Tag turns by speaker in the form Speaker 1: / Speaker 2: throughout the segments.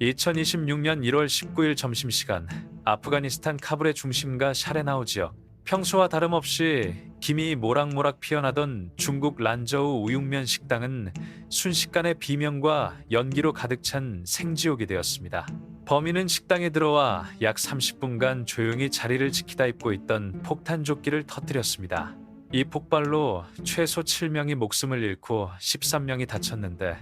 Speaker 1: 2026년 1월 19일 점심시간 아프가니스탄 카불의 중심가 샤레나우 지역. 평소와 다름없이 김이 모락모락 피어나던 중국 란저우 우육면 식당은 순식간에 비명과 연기로 가득 찬 생지옥이 되었습니다. 범인은 식당에 들어와 약 30분간 조용히 자리를 지키다 입고 있던 폭탄조끼를 터뜨렸습니다. 이 폭발로 최소 7명이 목숨을 잃고 13명이 다쳤는데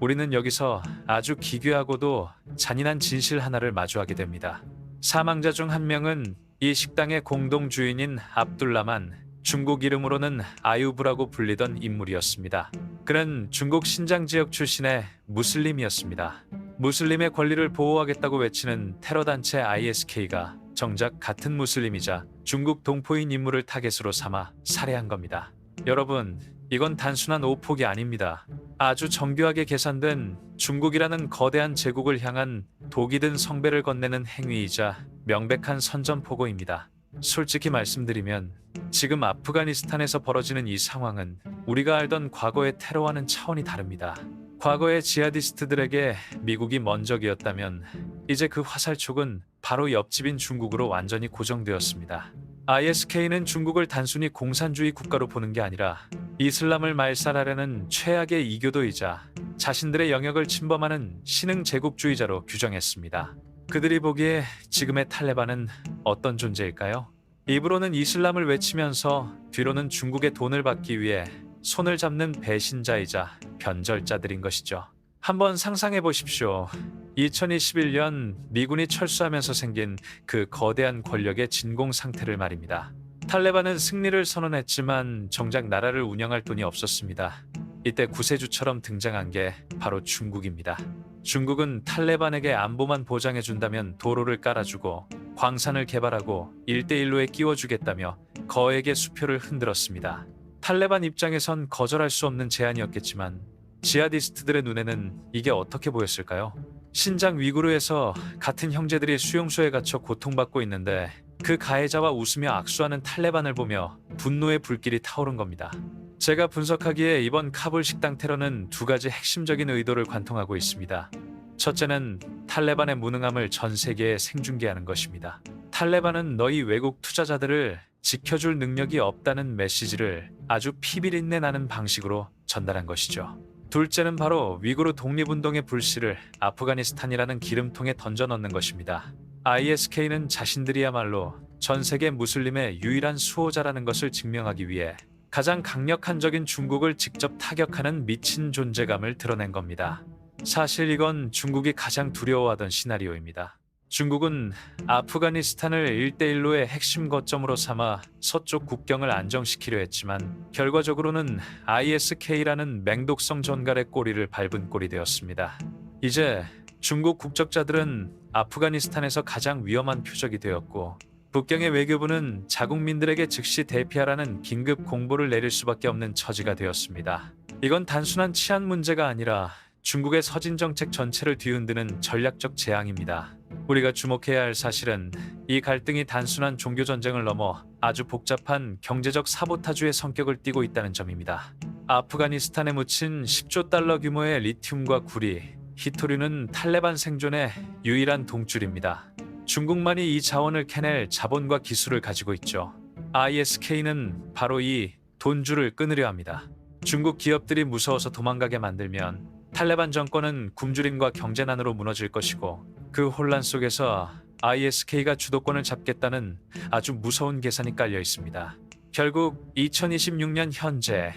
Speaker 1: 우리는 여기서 아주 기괴하고도 잔인한 진실 하나를 마주하게 됩니다. 사망자 중 한 명은 이 식당의 공동 주인인 압둘라만, 중국 이름으로는 아유브라고 불리던 인물이었습니다. 그는 중국 신장 지역 출신의 무슬림이었습니다. 무슬림의 권리를 보호하겠다고 외치는 테러단체 ISK가 정작 같은 무슬림이자 중국 동포인 인물을 타겟으로 삼아 살해한 겁니다. 여러분, 이건 단순한 오폭이 아닙니다. 아주 정교하게 계산된 중국이라는 거대한 제국을 향한 독이 든 성배를 건네는 행위이자 명백한 선전포고입니다. 솔직히 말씀드리면 지금 아프가니스탄에서 벌어지는 이 상황은 우리가 알던 과거의 테러와는 차원이 다릅니다. 과거의 지하디스트들에게 미국이 먼저기였다면 이제 그 화살촉은 바로 옆집인 중국으로 완전히 고정되었습니다. ISK는 중국을 단순히 공산주의 국가로 보는 게 아니라 이슬람을 말살하려는 최악의 이교도이자 자신들의 영역을 침범하는 신흥 제국주의자로 규정했습니다. 그들이 보기에 지금의 탈레반은 어떤 존재일까요? 입으로는 이슬람을 외치면서 뒤로는 중국의 돈을 받기 위해 손을 잡는 배신자이자 변절자들인 것이죠. 한번 상상해 보십시오. 2021년 미군이 철수하면서 생긴 그 거대한 권력의 진공 상태를 말입니다. 탈레반은 승리를 선언했지만 정작 나라를 운영할 돈이 없었습니다. 이때 구세주처럼 등장한 게 바로 중국입니다. 중국은 탈레반에게 안보만 보장해준다면 도로를 깔아주고 광산을 개발하고 1대1로에 끼워주겠다며 거액의 수표를 흔들었습니다. 탈레반 입장에선 거절할 수 없는 제안이었겠지만 지하디스트들의 눈에는 이게 어떻게 보였을까요? 신장 위구르에서 같은 형제들이 수용소에 갇혀 고통받고 있는데 그 가해자와 웃으며 악수하는 탈레반을 보며 분노의 불길이 타오른 겁니다. 제가 분석하기에 이번 카불 식당 테러는 두 가지 핵심적인 의도를 관통하고 있습니다. 첫째는 탈레반의 무능함을 전 세계에 생중계하는 것입니다. 탈레반은 너희 외국 투자자들을 지켜줄 능력이 없다는 메시지를 아주 피비린내 나는 방식으로 전달한 것이죠. 둘째는 바로 위구르 독립운동의 불씨를 아프가니스탄이라는 기름통에 던져 넣는 것입니다. ISK는 자신들이야말로 전 세계 무슬림의 유일한 수호자라는 것을 증명하기 위해 가장 강력한 적인 중국을 직접 타격하는 미친 존재감을 드러낸 겁니다. 사실 이건 중국이 가장 두려워하던 시나리오입니다. 중국은 아프가니스탄을 1대1로의 핵심 거점으로 삼아 서쪽 국경을 안정시키려 했지만 결과적으로는 ISK라는 맹독성 전갈의 꼬리를 밟은 꼴이 되었습니다. 이제 중국 국적자들은 아프가니스탄에서 가장 위험한 표적이 되었고 북경의 외교부는 자국민들에게 즉시 대피하라는 긴급 공보를 내릴 수밖에 없는 처지가 되었습니다. 이건 단순한 치안 문제가 아니라 중국의 서진 정책 전체를 뒤흔드는 전략적 재앙입니다. 우리가 주목해야 할 사실은 이 갈등이 단순한 종교 전쟁을 넘어 아주 복잡한 경제적 사보타주의 성격을 띠고 있다는 점입니다. 아프가니스탄에 묻힌 10조 달러 규모의 리튬과 구리, 히토류는 탈레반 생존의 유일한 동줄입니다. 중국만이 이 자원을 캐낼 자본과 기술을 가지고 있죠. ISK는 바로 이 돈줄을 끊으려 합니다. 중국 기업들이 무서워서 도망가게 만들면 탈레반 정권은 굶주림과 경제난으로 무너질 것이고 그 혼란 속에서 ISK가 주도권을 잡겠다는 아주 무서운 계산이 깔려 있습니다. 결국 2026년 현재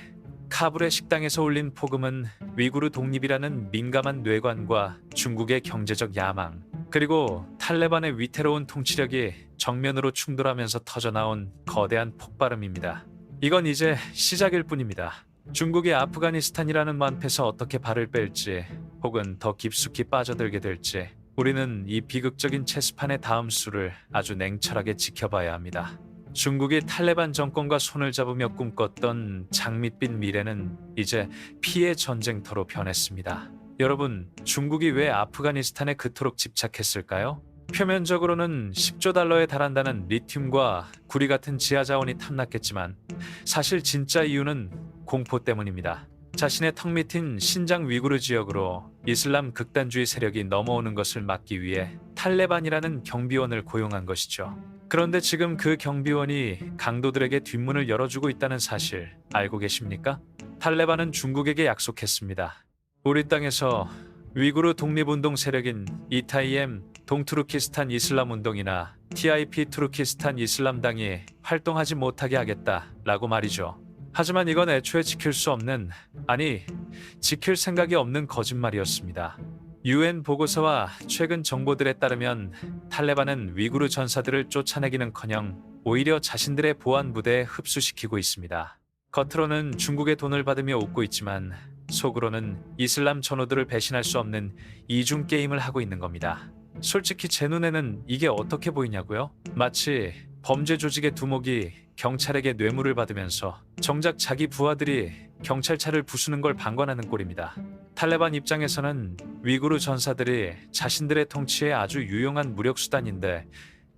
Speaker 1: 카불의 식당에서 울린 폭음은 위구르 독립이라는 민감한 뇌관과 중국의 경제적 야망, 그리고 탈레반의 위태로운 통치력이 정면으로 충돌하면서 터져나온 거대한 폭발음입니다. 이건 이제 시작일 뿐입니다. 중국이 아프가니스탄이라는 만패에서 어떻게 발을 뺄지 혹은 더 깊숙이 빠져들게 될지 우리는 이 비극적인 체스판의 다음 수를 아주 냉철하게 지켜봐야 합니다. 중국이 탈레반 정권과 손을 잡으며 꿈꿨던 장밋빛 미래는 이제 피해 전쟁터로 변했습니다. 여러분, 중국이 왜 아프가니스탄에 그토록 집착했을까요? 표면적으로는 10조 달러에 달한다는 리튬과 구리 같은 지하 자원이 탐났겠지만 사실 진짜 이유는 공포 때문입니다. 자신의 턱 밑인 신장 위구르 지역으로 이슬람 극단주의 세력이 넘어오는 것을 막기 위해 탈레반이라는 경비원을 고용한 것이죠. 그런데 지금 그 경비원이 강도들에게 뒷문을 열어주고 있다는 사실 알고 계십니까? 탈레반은 중국에게 약속했습니다. 우리 땅에서 위구르 독립운동 세력인 ETIM 동투르키스탄 이슬람 운동이나 TIP 투르키스탄 이슬람당이 활동하지 못하게 하겠다라고 말이죠. 하지만 이건 애초에 지킬 수 없는, 아니 지킬 생각이 없는 거짓말이었습니다. UN 보고서와 최근 정보들에 따르면 탈레반은 위구르 전사들을 쫓아내기는커녕 오히려 자신들의 보안 부대에 흡수시키고 있습니다. 겉으로는 중국의 돈을 받으며 웃고 있지만 속으로는 이슬람 전우들을 배신할 수 없는 이중 게임을 하고 있는 겁니다. 솔직히 제 눈에는 이게 어떻게 보이냐고요? 마치 범죄 조직의 두목이 경찰에게 뇌물을 받으면서 정작 자기 부하들이 경찰차를 부수는 걸 방관하는 꼴입니다. 탈레반 입장에서는 위구르 전사들이 자신들의 통치에 아주 유용한 무력수단인데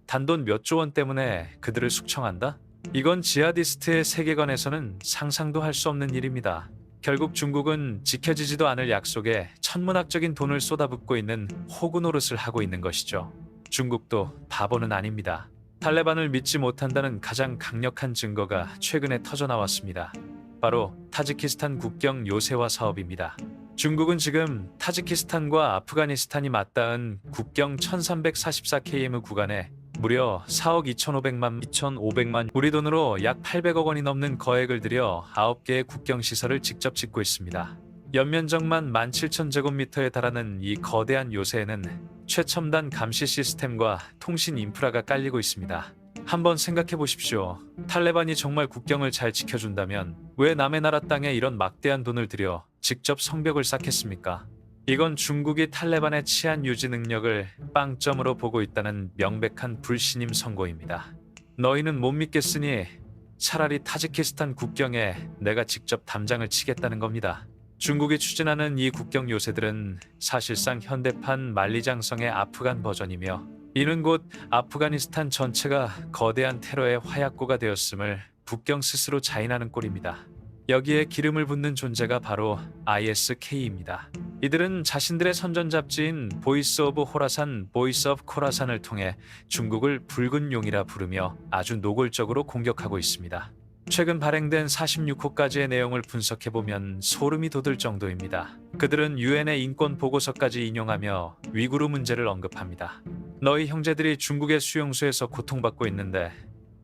Speaker 1: 단돈 몇 조 원 때문에 그들을 숙청한다? 이건 지하디스트의 세계관에서는 상상도 할 수 없는 일입니다. 결국 중국은 지켜지지도 않을 약속에 천문학적인 돈을 쏟아붓고 있는 호구 노릇을 하고 있는 것이죠. 중국도 바보는 아닙니다. 탈레반을 믿지 못한다는 가장 강력한 증거가 최근에 터져나왔습니다. 바로 타지키스탄 국경 요새화 사업입니다. 중국은 지금 타지키스탄과 아프가니스탄이 맞닿은 국경 1344km 구간에 무려 4억 2,500만 우리 돈으로 약 800억 원이 넘는 거액을 들여 9개의 국경시설을 직접 짓고 있습니다. 연면적만 17,000제곱미터에 달하는 이 거대한 요새에는 최첨단 감시 시스템과 통신 인프라가 깔리고 있습니다. 한번 생각해 보십시오. 탈레반이 정말 국경을 잘 지켜준다면 왜 남의 나라 땅에 이런 막대한 돈을 들여 직접 성벽을 쌓겠습니까? 이건 중국이 탈레반의 치안 유지 능력을 빵점으로 보고 있다는 명백한 불신임 선고입니다. 너희는 못 믿겠으니 차라리 타지키스탄 국경에 내가 직접 담장을 치겠다는 겁니다. 중국이 추진하는 이 국경 요새들은 사실상 현대판 만리장성의 아프간 버전이며 이는 곧 아프가니스탄 전체가 거대한 테러의 화약고가 되었음을 북경 스스로 자인하는 꼴입니다. 여기에 기름을 붓는 존재가 바로 ISK입니다. 이들은 자신들의 선전잡지인 보이스 오브 호라산, 보이스 오브 코라산을 통해 중국을 붉은 용이라 부르며 아주 노골적으로 공격하고 있습니다. 최근 발행된 46호까지의 내용을 분석해보면 소름이 돋을 정도입니다. 그들은 유엔의 인권 보고서까지 인용하며 위구르 문제를 언급합니다. 너희 형제들이 중국의 수용소에서 고통받고 있는데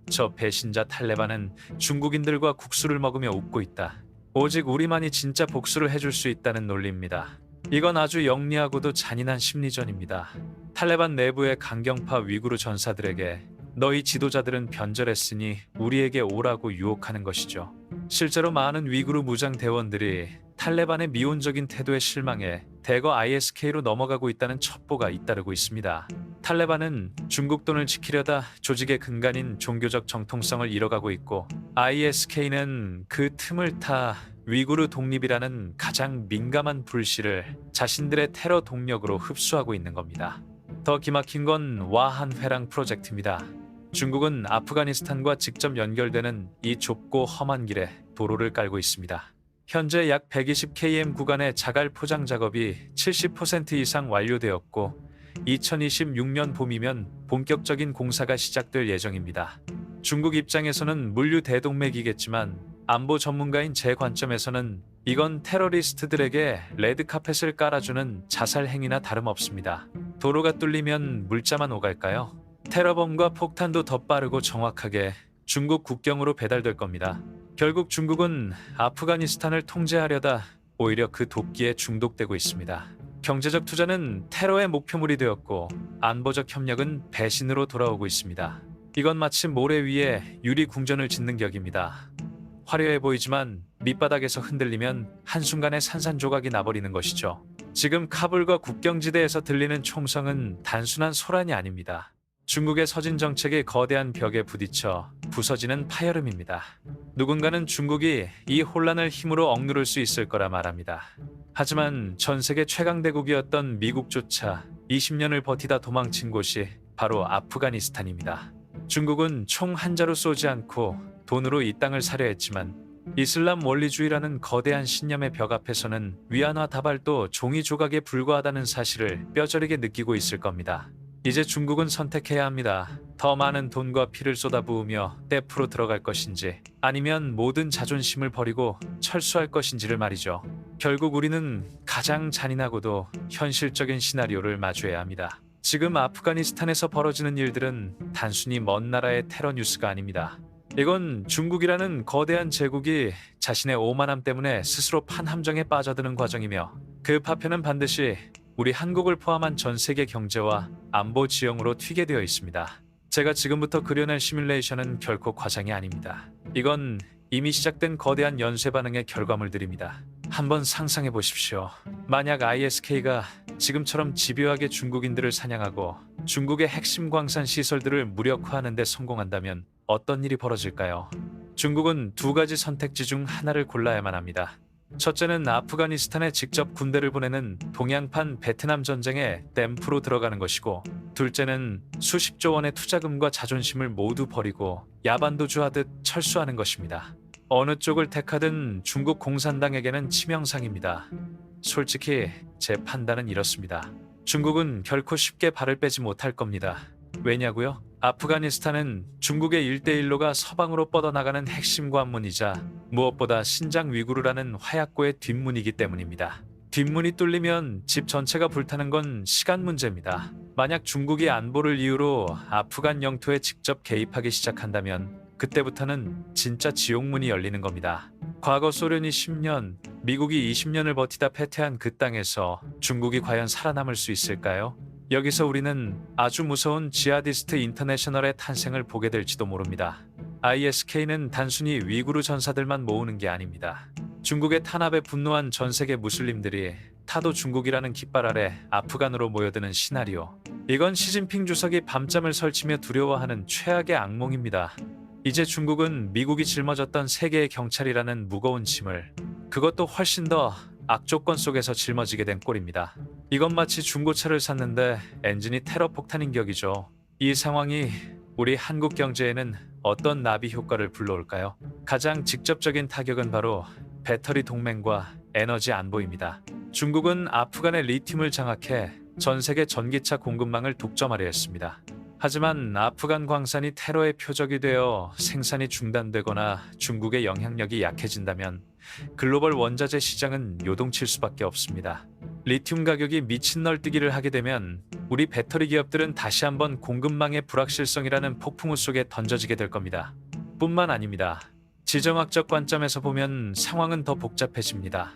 Speaker 1: 저 배신자 탈레반은 중국인들과 국수를 먹으며 웃고 있다. 오직 우리만이 진짜 복수를 해줄 수 있다는 논리입니다. 이건 아주 영리하고도 잔인한 심리전입니다. 탈레반 내부의 강경파 위구르 전사들에게 너희 지도자들은 변절했으니 우리에게 오라고 유혹하는 것이죠. 실제로 많은 위구르 무장 대원들이 탈레반의 미온적인 태도에 실망해 대거 ISK로 넘어가고 있다는 첩보가 잇따르고 있습니다. 탈레반은 중국 돈을 지키려다 조직의 근간인 종교적 정통성을 잃어가고 있고 ISK는 그 틈을 타 위구르 독립이라는 가장 민감한 불씨를 자신들의 테러 동력으로 흡수하고 있는 겁니다. 더 기막힌 건 와한 회랑 프로젝트입니다. 중국은 아프가니스탄과 직접 연결되는 이 좁고 험한 길에 도로를 깔고 있습니다. 현재 약 120km 구간의 자갈 포장 작업이 70% 이상 완료되었고 2026년 봄이면 본격적인 공사가 시작될 예정입니다. 중국 입장에서는 물류 대동맥이겠지만 안보 전문가인 제 관점에서는 이건 테러리스트들에게 레드카펫을 깔아주는 자살 행위나 다름없습니다. 도로가 뚫리면 물자만 오갈까요? 테러범과 폭탄도 더 빠르고 정확하게 중국 국경으로 배달될 겁니다. 결국 중국은 아프가니스탄을 통제하려다 오히려 그 도끼에 중독되고 있습니다. 경제적 투자는 테러의 목표물이 되었고 안보적 협력은 배신으로 돌아오고 있습니다. 이건 마치 모래 위에 유리 궁전을 짓는 격입니다. 화려해 보이지만 밑바닥에서 흔들리면 한순간에 산산조각이 나버리는 것이죠. 지금 카불과 국경지대에서 들리는 총성은 단순한 소란이 아닙니다. 중국의 서진 정책의 거대한 벽에 부딪혀 부서지는 파열음입니다. 누군가는 중국이 이 혼란을 힘으로 억누를 수 있을 거라 말합니다. 하지만 전 세계 최강대국이었던 미국조차 20년을 버티다 도망친 곳이 바로 아프가니스탄입니다. 중국은 총 한 자루 쏘지 않고 돈으로 이 땅을 사려 했지만 이슬람 원리주의라는 거대한 신념의 벽 앞에서는 위안화 다발도 종이 조각에 불과하다는 사실을 뼈저리게 느끼고 있을 겁니다. 이제 중국은 선택해야 합니다. 더 많은 돈과 피를 쏟아부으며 떼프로 들어갈 것인지, 아니면 모든 자존심을 버리고 철수할 것인지를 말이죠. 결국 우리는 가장 잔인하고도 현실적인 시나리오를 마주해야 합니다. 지금 아프가니스탄에서 벌어지는 일들은 단순히 먼 나라의 테러 뉴스가 아닙니다. 이건 중국이라는 거대한 제국이 자신의 오만함 때문에 스스로 판함정에 빠져드는 과정이며, 그 파편은 반드시 우리 한국을 포함한 전 세계 경제와 안보 지형으로 튀게 되어 있습니다. 제가 지금부터 그려낼 시뮬레이션은 결코 과장이 아닙니다. 이건 이미 시작된 거대한 연쇄 반응의 결과물들입니다. 한번 상상해 보십시오. 만약 ISK가 지금처럼 집요하게 중국인들을 사냥하고 중국의 핵심 광산 시설들을 무력화하는 데 성공한다면 어떤 일이 벌어질까요? 중국은 두 가지 선택지 중 하나를 골라야만 합니다. 첫째는 아프가니스탄에 직접 군대를 보내는 동양판 베트남 전쟁에 댐프로 들어가는 것이고, 둘째는 수십조 원의 투자금과 자존심을 모두 버리고 야반도주하듯 철수하는 것입니다. 어느 쪽을 택하든 중국 공산당에게는 치명상입니다. 솔직히 제 판단은 이렇습니다. 중국은 결코 쉽게 발을 빼지 못할 겁니다. 왜냐고요? 아프가니스탄은 중국의 일대일로가 서방으로 뻗어나가는 핵심 관문이자 무엇보다 신장 위구르라는 화약고의 뒷문이기 때문입니다. 뒷문이 뚫리면 집 전체가 불타는 건 시간 문제입니다. 만약 중국이 안보를 이유로 아프간 영토에 직접 개입하기 시작한다면 그때부터는 진짜 지옥문이 열리는 겁니다. 과거 소련이 10년, 미국이 20년을 버티다 패퇴한 그 땅에서 중국이 과연 살아남을 수 있을까요? 여기서 우리는 아주 무서운 지하디스트 인터내셔널의 탄생을 보게 될지도 모릅니다. ISK는 단순히 위구르 전사들만 모으는 게 아닙니다. 중국의 탄압에 분노한 전 세계 무슬림들이 타도 중국이라는 깃발 아래 아프간으로 모여드는 시나리오. 이건 시진핑 주석이 밤잠을 설치며 두려워하는 최악의 악몽입니다. 이제 중국은 미국이 짊어졌던 세계의 경찰이라는 무거운 짐을, 그것도 훨씬 더 악조건 속에서 짊어지게 된 꼴입니다. 이건 마치 중고차를 샀는데 엔진이 테러 폭탄인 격이죠. 이 상황이 우리 한국 경제에는 어떤 나비 효과를 불러올까요? 가장 직접적인 타격은 바로 배터리 동맹과 에너지 안보입니다. 중국은 아프간의 리튬을 장악해 전 세계 전기차 공급망을 독점하려 했습니다. 하지만 아프간 광산이 테러의 표적이 되어 생산이 중단되거나 중국의 영향력이 약해진다면 글로벌 원자재 시장은 요동칠 수밖에 없습니다. 리튬 가격이 미친 널뛰기를 하게 되면 우리 배터리 기업들은 다시 한번 공급망의 불확실성이라는 폭풍우 속에 던져지게 될 겁니다. 뿐만 아닙니다. 지정학적 관점에서 보면 상황은 더 복잡해집니다.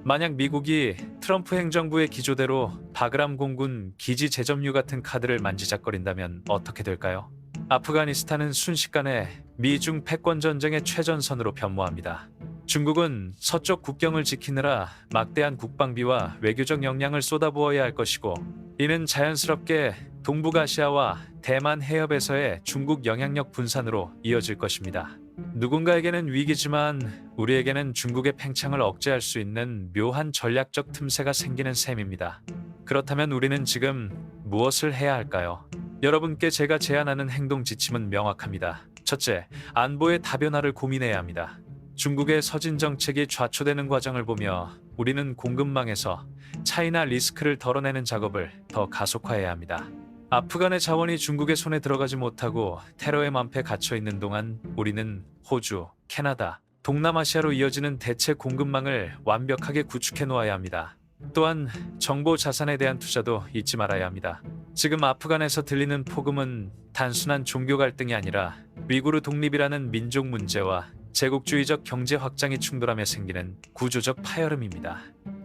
Speaker 1: 만약 미국이 트럼프 행정부의 기조대로 바그람 공군 기지 재점유 같은 카드를 만지작거린다면 어떻게 될까요? 아프가니스탄은 순식간에 미중 패권 전쟁의 최전선으로 변모합니다. 중국은 서쪽 국경을 지키느라 막대한 국방비와 외교적 역량을 쏟아부어야 할 것이고, 이는 자연스럽게 동북아시아와 대만 해협에서의 중국 영향력 분산으로 이어질 것입니다. 누군가에게는 위기지만 우리에게는 중국의 팽창을 억제할 수 있는 묘한 전략적 틈새가 생기는 셈입니다. 그렇다면 우리는 지금 무엇을 해야 할까요? 여러분께 제가 제안하는 행동 지침은 명확합니다. 첫째, 안보의 다변화를 고민해야 합니다. 중국의 서진 정책이 좌초되는 과정을 보며 우리는 공급망에서 차이나 리스크를 덜어내는 작업을 더 가속화해야 합니다. 아프간의 자원이 중국의 손에 들어가지 못하고 테러의 만패에 갇혀 있는 동안 우리는 호주, 캐나다, 동남아시아로 이어지는 대체 공급망을 완벽하게 구축해 놓아야 합니다. 또한 정보 자산에 대한 투자도 잊지 말아야 합니다. 지금 아프간에서 들리는 폭음은 단순한 종교 갈등이 아니라 위구르 독립이라는 민족 문제와 제국주의적 경제 확장이 충돌하며 생기는 구조적 파열음입니다.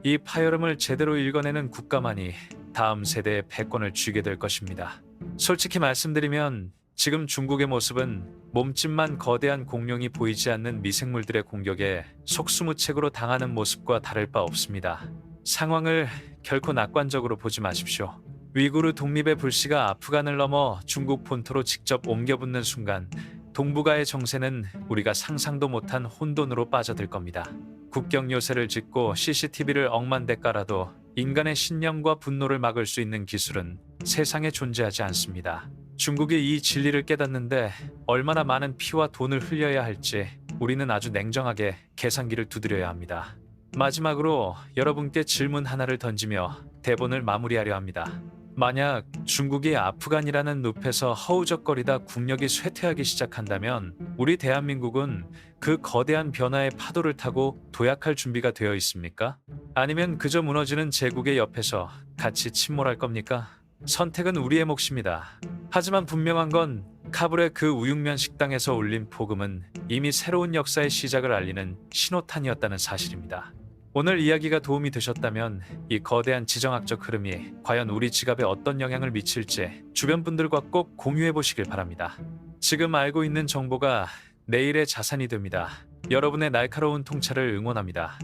Speaker 1: 이 파열음을 제대로 읽어내는 국가만이 다음 세대의 패권을 쥐게 될 것입니다. 솔직히 말씀드리면 지금 중국의 모습은 몸집만 거대한 공룡이 보이지 않는 미생물들의 공격에 속수무책으로 당하는 모습과 다를 바 없습니다. 상황을 결코 낙관적으로 보지 마십시오. 위구르 독립의 불씨가 아프간을 넘어 중국 본토로 직접 옮겨붙는 순간 동북아의 정세는 우리가 상상도 못한 혼돈으로 빠져들 겁니다. 국경 요새를 짓고 CCTV를 억만대 깔아도 인간의 신념과 분노를 막을 수 있는 기술은 세상에 존재하지 않습니다. 중국이 이 진리를 깨닫는데 얼마나 많은 피와 돈을 흘려야 할지 우리는 아주 냉정하게 계산기를 두드려야 합니다. 마지막으로 여러분께 질문 하나를 던지며 대본을 마무리하려 합니다. 만약 중국이 아프간이라는 늪에서 허우적거리다 국력이 쇠퇴하기 시작한다면 우리 대한민국은 그 거대한 변화의 파도를 타고 도약할 준비가 되어 있습니까? 아니면 그저 무너지는 제국의 옆에서 같이 침몰할 겁니까? 선택은 우리의 몫입니다. 하지만 분명한 건 카불의 그 우육면 식당에서 울린 폭음은 이미 새로운 역사의 시작을 알리는 신호탄이었다는 사실입니다. 오늘 이야기가 도움이 되셨다면 이 거대한 지정학적 흐름이 과연 우리 지갑에 어떤 영향을 미칠지 주변 분들과 꼭 공유해 보시길 바랍니다. 지금 알고 있는 정보가 내일의 자산이 됩니다. 여러분의 날카로운 통찰을 응원합니다.